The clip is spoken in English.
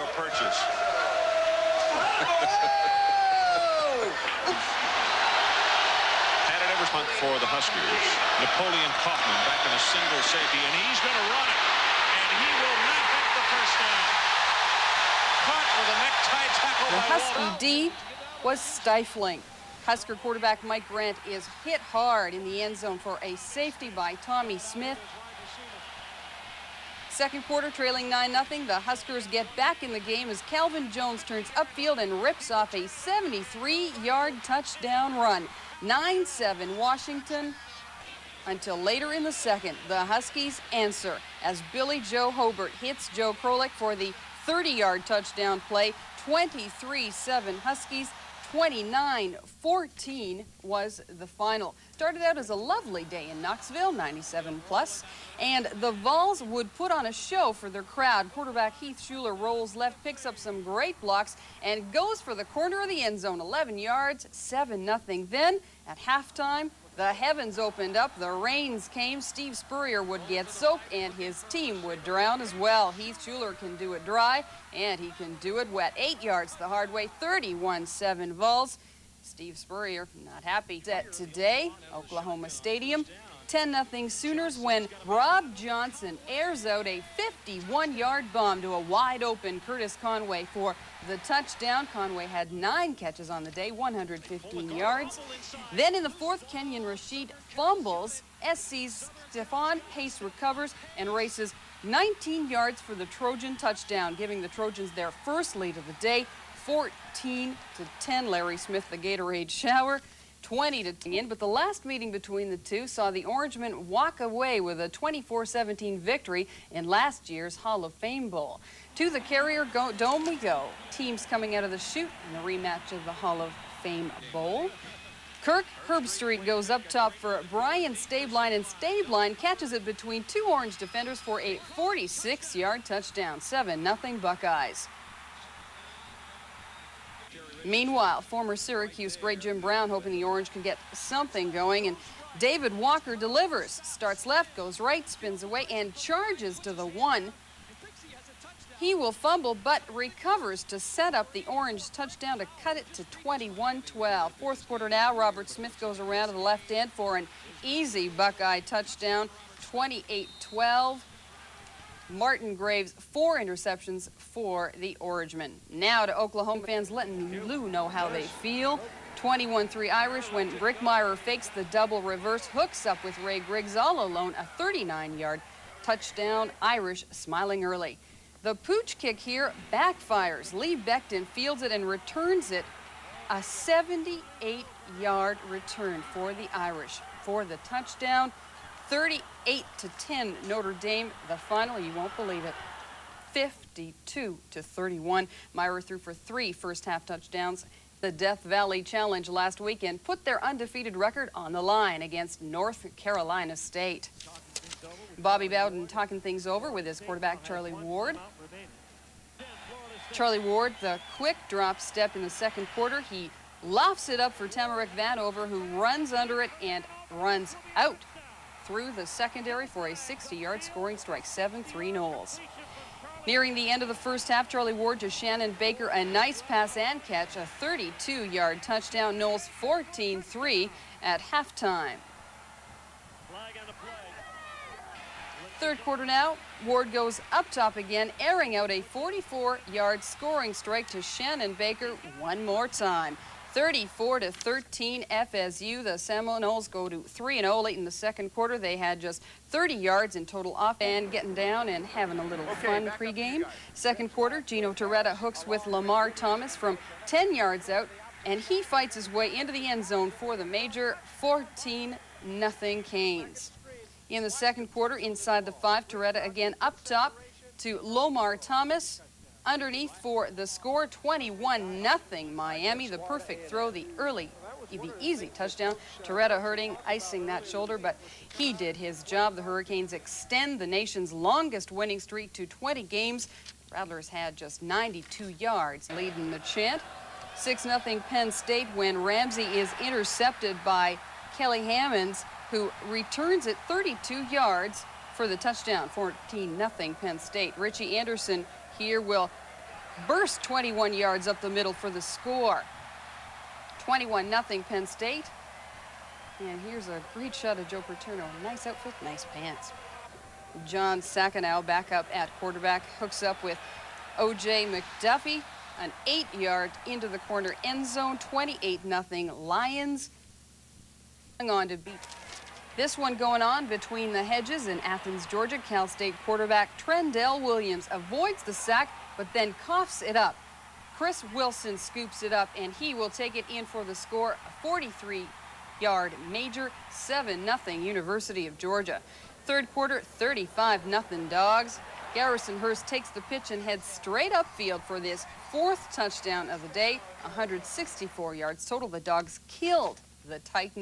Purchase. Had it ever punt for the Huskers. Napoleon Kaufman back in a single safety, and he's going to run it. And he will not hit the first down. Caught with a necktie tackle by Husky D was stifling. Husker quarterback Mike Grant is hit hard in the end zone for a safety by Tommy Smith. Second quarter, trailing 9-0. The Huskers get back in the game as Calvin Jones turns upfield and rips off a 73-yard touchdown run. 9-7 Washington until later in the second. The Huskies answer as Billy Joe Hobart hits Joe Krolik for the 30-yard touchdown play. 23-7 Huskies. 29-14 was the final. Started out as a lovely day in Knoxville, 97 plus, and the Vols would put on a show for their crowd. Quarterback Heath Schuler rolls left, picks up some great blocks, and goes for the corner of the end zone, 11 yards, 7-0. Then, at halftime, the heavens opened up, the rains came, Steve Spurrier would get soaked, and his team would drown as well. Heath Schuler can do it dry, and he can do it wet. 8 yards the hard way, 31-7 Vols. Steve Spurrier not happy. At today, Oklahoma Stadium, 10-0 Sooners when Rob Johnson airs out a 51-yard bomb to a wide-open Curtis Conway for the touchdown. Conway had 9 catches on the day, 115 yards. Then in the fourth, Kenyon Rashid fumbles. SC's Stephon Pace recovers and races 19 yards for the Trojan touchdown, giving the Trojans their first lead of the day, 14-10. Larry Smith, the Gatorade shower. 20-10, but the last meeting between the two saw the Orangemen walk away with a 24-17 victory in last year's Hall of Fame Bowl. To the Carrier Dome we go. Teams coming out of the chute in the rematch of the Hall of Fame Bowl. Kirk Herbstreit goes up top for Brian Stabline, and Stabline catches it between two Orange defenders for a 46-yard touchdown. 7-0 Buckeyes. Meanwhile, former Syracuse great Jim Brown hoping the Orange can get something going, and David Walker delivers. Starts left, goes right, spins away, and charges to the 1. He will fumble, but recovers to set up the Orange touchdown to cut it to 21-12. Fourth quarter now, Robert Smith goes around to the left end for an easy Buckeye touchdown, 28-12. Martin Graves, 4 interceptions for the Orangemen. Now to Oklahoma fans letting Lou know how they feel. 21-3 Irish when Brickmeyer fakes the double reverse, hooks up with Ray Griggs all alone, a 39-yard touchdown. Irish smiling early. The pooch kick here backfires. Lee Becton fields it and returns it. A 78-yard return for the Irish for the touchdown. 38-10 Notre Dame, the final, you won't believe it, 52-31. Myra threw for 3 first-half touchdowns. The Death Valley Challenge last weekend put their undefeated record on the line against North Carolina State. Bobby Bowden talking things over with his quarterback, Charlie Ward. Charlie Ward, the quick drop step in the second quarter. He lofts it up for Tamarick Vanover, who runs under it and runs out through the secondary for a 60-yard scoring strike, 7-3 Noles. Nearing the end of the first half, Charlie Ward to Shannon Baker, a nice pass and catch, a 32-yard touchdown. Noles 14-3 at halftime. Third quarter now, Ward goes up top again, airing out a 44-yard scoring strike to Shannon Baker one more time. 34-13 FSU. The Seminoles go to 3-0 late in the second quarter. They had just 30 yards in total off and getting down and having a little fun pregame. Second quarter, Gino Torretta hooks with Lamar Thomas from 10 yards out, and he fights his way into the end zone for the major. 14-0 Canes. In the second quarter, inside the 5, Torretta again up top to Lomar Thomas. Underneath for the score, 21-0 Miami. The perfect throw, the easy touchdown. Torretta hurting, icing that shoulder, but he did his job. The Hurricanes extend the nation's longest winning streak to 20 games. Rattlers had just 92 yards leading the chant. 6-0 Penn State when Ramsey is intercepted by Kelly Hammonds, who returns it 32 yards for the touchdown. 14-0 Penn State. Richie Anderson here will burst 21 yards up the middle for the score. 21-0 Penn State. And here's a great shot of Joe Paterno. Nice outfit, nice pants. John Sakanow back up at quarterback, hooks up with O.J. McDuffie. An 8-yard into the corner end zone. 28-0 Lions. On to beat. This one going on between the hedges in Athens, Georgia. Cal State quarterback Trendell Williams avoids the sack, but then coughs it up. Chris Wilson scoops it up, and he will take it in for the score. A 43-yard major, 7-0 University of Georgia. Third quarter, 35-0 Dogs. Garrison Hurst takes the pitch and heads straight upfield for this fourth touchdown of the day. 164 yards total. The Dogs killed the Titans.